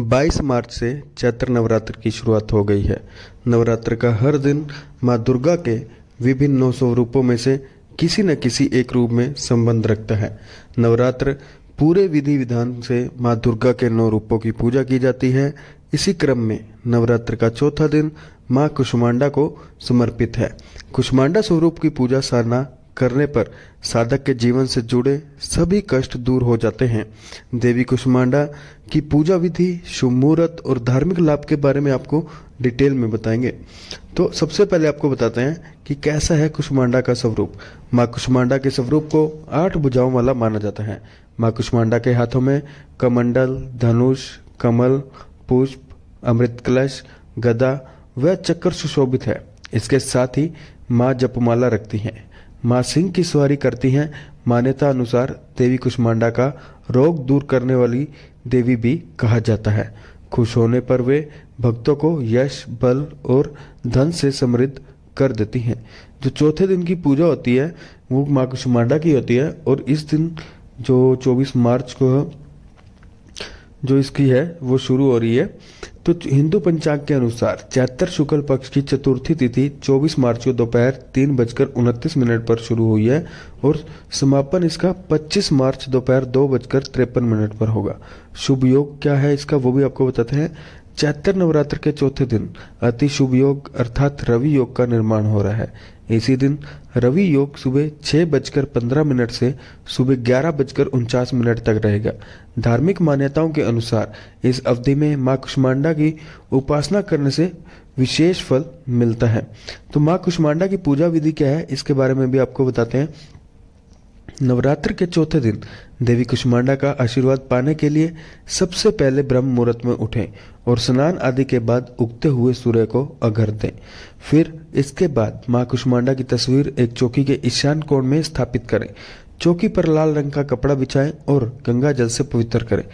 22 मार्च से चैत्र नवरात्र की शुरुआत हो गई है। नवरात्र का हर दिन माँ दुर्गा के विभिन्न 9 स्वरूपों में से किसी न किसी एक रूप में संबंध रखता है। नवरात्र पूरे विधि विधान से माँ दुर्गा के 9 रूपों की पूजा की जाती है। इसी क्रम में नवरात्र का चौथा दिन माँ कुष्मांडा को समर्पित है। कुष्मांडा स्वरूप की पूजा साधना करने पर साधक के जीवन से जुड़े सभी कष्ट दूर हो जाते हैं। देवी कुष्मांडा की पूजा विधि, शुभ मुहूर्त और धार्मिक लाभ के बारे में आपको डिटेल में बताएंगे। तो सबसे पहले आपको बताते हैं कि कैसा है कुष्मांडा का स्वरूप। माँ कुष्मांडा के स्वरूप को 8 भुजाओं वाला माना जाता है। माँ कुष्मांडा के हाथों में कमंडल, धनुष, कमल, पुष्प, अमृत कलश, गदा व चक्र सुशोभित है। इसके साथ ही माँ जपमाला रखती हैं। माँ सिंह की सवारी करती हैं। मान्यता अनुसार देवी कुष्मांडा का रोग दूर करने वाली देवी भी कहा जाता है। खुश होने पर वे भक्तों को यश, बल और धन से समृद्ध कर देती हैं। जो चौथे दिन की पूजा होती है वो माँ कुष्मांडा की होती है और इस दिन जो 24 मार्च को जो इसकी है वो शुरू हो रही है। तो हिंदू पंचांग के अनुसार चैत्र शुक्ल पक्ष की चतुर्थी तिथि 24 मार्च को दोपहर 3:29 पर शुरू हुई है और समापन इसका 25 मार्च दोपहर 2:53 पर होगा। शुभ योग क्या है इसका वो भी आपको बताते हैं। चैत्र नवरात्र के चौथे दिन अति शुभ योग अर्थात रवि योग का निर्माण हो रहा है। इसी दिन रवि योग सुबह 6:15 से सुबह 11:49 तक रहेगा। धार्मिक मान्यताओं के अनुसार इस अवधि में माँ कुष्मांडा की उपासना करने से विशेष फल मिलता है। तो माँ कुष्मांडा की पूजा विधि क्या है इसके बारे में भी आपको बताते हैं। नवरात्र के चौथे दिन देवी कुष्मांडा का आशीर्वाद पाने के लिए सबसे पहले ब्रह्म मुहूर्त में उठें और स्नान आदि के बाद उगते हुए सूर्य को अर्घ्य दें। फिर इसके बाद मां कुष्मांडा की तस्वीर एक चौकी के ईशान कोण में स्थापित करें। चौकी पर लाल रंग का कपड़ा बिछाएं और गंगा जल से पवित्र करें।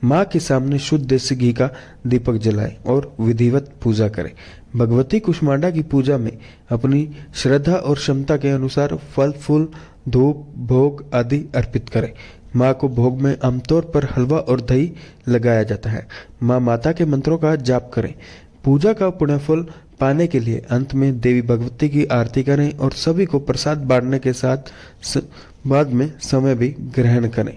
मां के सामने शुद्ध देसी घी का दीपक जलाएं और विधिवत पूजा करें। भगवती कुष्मांडा की पूजा में अपनी श्रद्धा और क्षमता के अनुसार फल, फूल, धूप, भोग आदि अर्पित करें। माँ को भोग में आमतौर पर हलवा और दही लगाया जाता है। माँ माता के मंत्रों का जाप करें। पूजा का पुण्यफल पाने के लिए अंत में देवी भगवती की आरती करें और सभी को प्रसाद बांटने के साथ बाद में समय भी ग्रहण करें।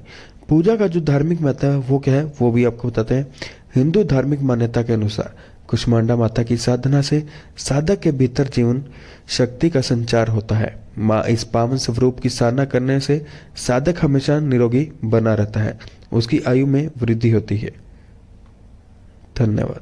पूजा का जो धार्मिक महत्व है वो क्या है वो भी आपको बताते हैं। हिंदू धार्मिक मान्यता के अनुसार कुष्मांडा माता की साधना से साधक के भीतर जीवन शक्ति का संचार होता है। माँ इस पावन स्वरूप की साधना करने से साधक हमेशा निरोगी बना रहता है। उसकी आयु में वृद्धि होती है। धन्यवाद।